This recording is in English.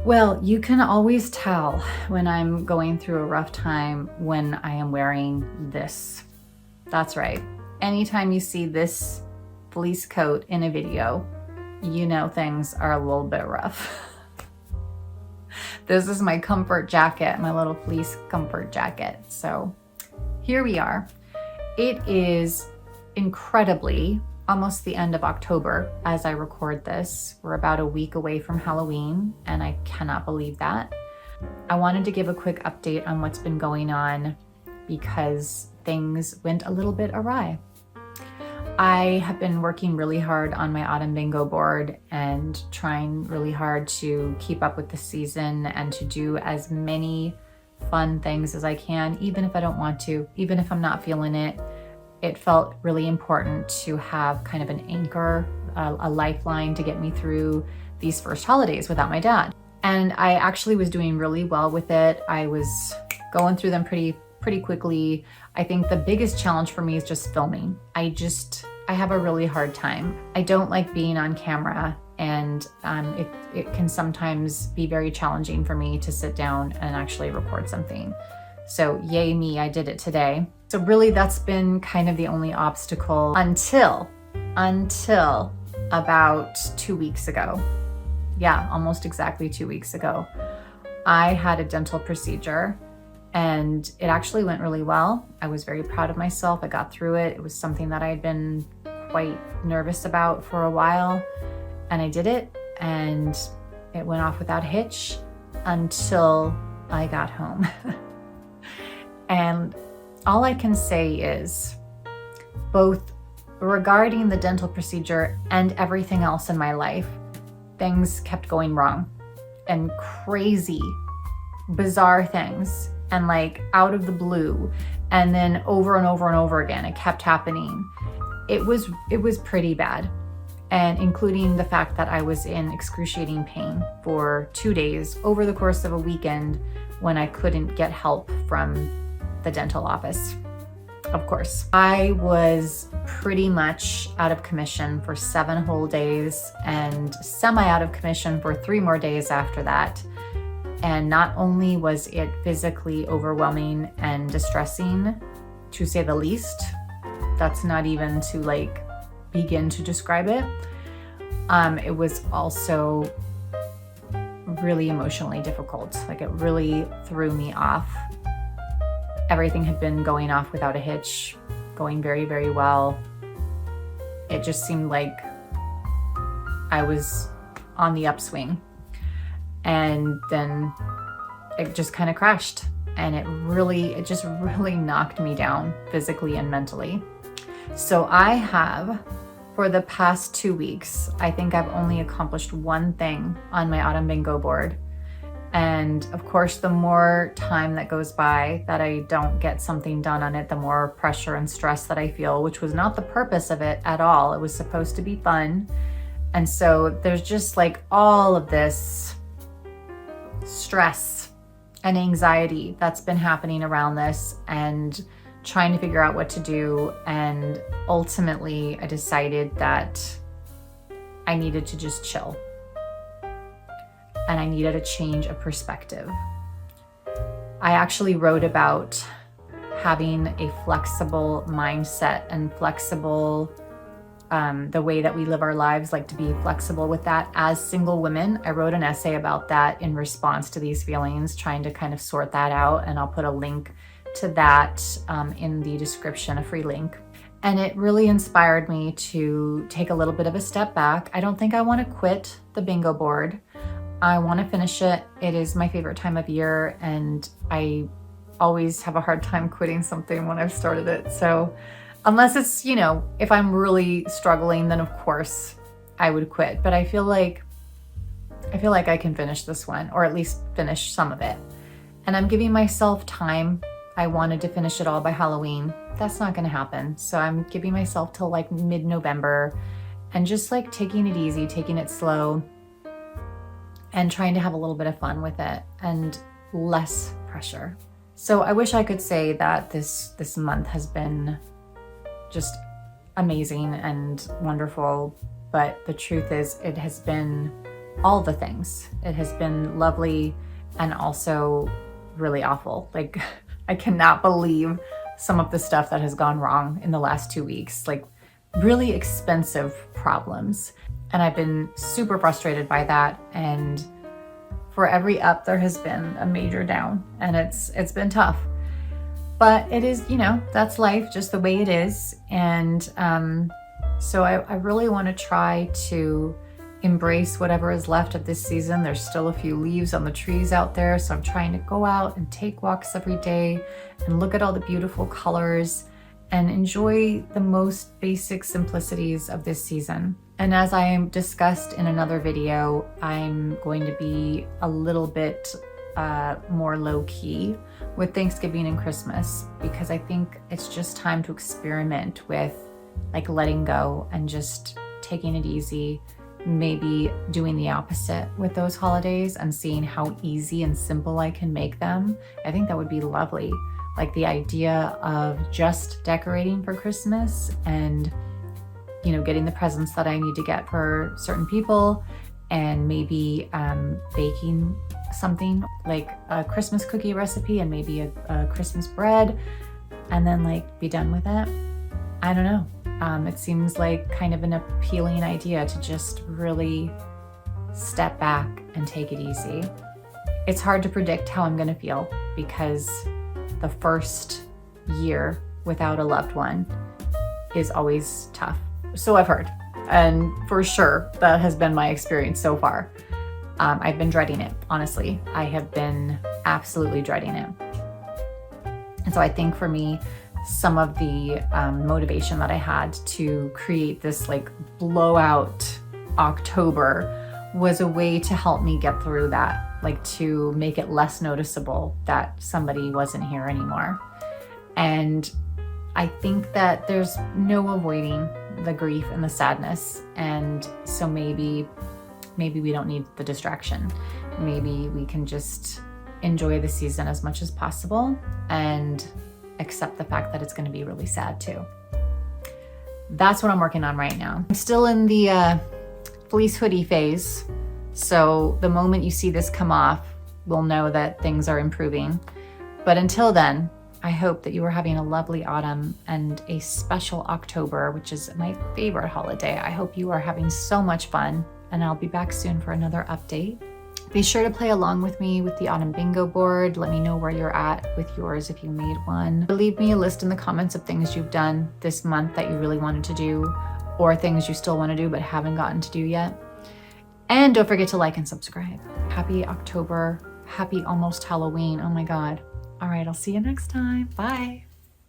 Well, you can always tell when I'm going through a rough time when I am wearing this. That's right. Anytime you see this fleece coat in a video, you know things are a little bit rough. This is my comfort jacket, my little fleece comfort jacket. So here we are. It is incredibly almost the end of October as I record this. We're about a week away from Halloween, and I cannot believe that. I wanted to give a quick update on what's been going on because things went a little bit awry. I have been working really hard on my autumn bingo board and trying really hard to keep up with the season and to do as many fun things as I can, even if I don't want to, even if I'm not feeling it. It felt really important to have kind of an anchor, a lifeline to get me through these first holidays without my dad. And I actually was doing really well with it. I was going through them pretty quickly. I think the biggest challenge for me is just filming. I have a really hard time. I don't like being on camera, and it can sometimes be very challenging for me to sit down and actually record something. So yay me, I did it today. So really that's been kind of the only obstacle until about 2 weeks ago. Yeah, almost exactly 2 weeks ago. I had a dental procedure and it actually went really well. I was very proud of myself. I got through it. It was something that I had been quite nervous about for a while, and I did it, and it went off without a hitch until I got home. And all I can say is, both regarding the dental procedure and everything else in my life, things kept going wrong, and crazy, bizarre things, and like out of the blue, and then over and over and over again, it kept happening. It was pretty bad, and including the fact that I was in excruciating pain for 2 days over the course of a weekend when I couldn't get help from the dental office. Of course, I was pretty much out of commission for 7 whole days and semi out of commission for 3 more days after that. And not only was it physically overwhelming and distressing, to say the least, that's not even to like begin to describe it. It was also really emotionally difficult. Like, it really threw me off. Everything had been going off without a hitch, going very, very well. It just seemed like I was on the upswing. And then it just kind of crashed. And it just really knocked me down physically and mentally. So I have, for the past 2 weeks, I think I've only accomplished one thing on my autumn bingo board. And of course, the more time that goes by that I don't get something done on it, the more pressure and stress that I feel, which was not the purpose of it at all. It was supposed to be fun. And so there's just like all of this stress and anxiety that's been happening around this, and trying to figure out what to do. And ultimately, I decided that I needed to just chill. And I needed a change of perspective. I actually wrote about having a flexible mindset and flexible, the way that we live our lives, like to be flexible with that as single women. I wrote an essay about that in response to these feelings, trying to kind of sort that out. And I'll put a link to that in the description, a free link. And it really inspired me to take a little bit of a step back. I don't think I want to quit the bingo board. I want to finish it. It is my favorite time of year, and I always have a hard time quitting something when I've started it. So unless it's, if I'm really struggling, then of course I would quit. But I feel like I can finish this one, or at least finish some of it. And I'm giving myself time. I wanted to finish it all by Halloween. That's not going to happen. So I'm giving myself till like mid-November, and just like taking it easy, taking it slow, and trying to have a little bit of fun with it and less pressure. So I wish I could say that this month has been just amazing and wonderful, but the truth is it has been all the things. It has been lovely and also really awful. Like, I cannot believe some of the stuff that has gone wrong in the last 2 weeks, like really expensive problems. And I've been super frustrated by that. And for every up, there has been a major down, and it's been tough. But it is, that's life, just the way it is. And so I really want to try to embrace whatever is left of this season. There's still a few leaves on the trees out there, so I'm trying to go out and take walks every day and look at all the beautiful colors and enjoy the most basic simplicities of this season. And as I discussed in another video, I'm going to be a little bit more low-key with Thanksgiving and Christmas, because I think it's just time to experiment with like letting go and just taking it easy, maybe doing the opposite with those holidays and seeing how easy and simple I can make them. I think that would be lovely. Like the idea of just decorating for Christmas and, getting the presents that I need to get for certain people, and maybe baking something like a Christmas cookie recipe and maybe a Christmas bread, and then like be done with it. I don't know. It seems like kind of an appealing idea to just really step back and take it easy. It's hard to predict how I'm going to feel, because the first year without a loved one is always tough. So I've heard, and for sure that has been my experience so far. I've been dreading it, honestly. I have been absolutely dreading it. And so I think for me, some of the motivation that I had to create this like blowout October was a way to help me get through that, like to make it less noticeable that somebody wasn't here anymore. And I think that there's no avoiding the grief and the sadness. And so maybe we don't need the distraction. Maybe we can just enjoy the season as much as possible and accept the fact that it's going to be really sad too. That's what I'm working on right now. I'm still in the fleece hoodie phase. So the moment you see this come off, we'll know that things are improving. But until then, I hope that you are having a lovely autumn and a special October, which is my favorite holiday. I hope you are having so much fun, and I'll be back soon for another update. Be sure to play along with me with the autumn bingo board. Let me know where you're at with yours if you made one. Leave me a list in the comments of things you've done this month that you really wanted to do, or things you still want to do but haven't gotten to do yet. And don't forget to like and subscribe. Happy October. Happy almost Halloween. Oh my God. All right, I'll see you next time. Bye.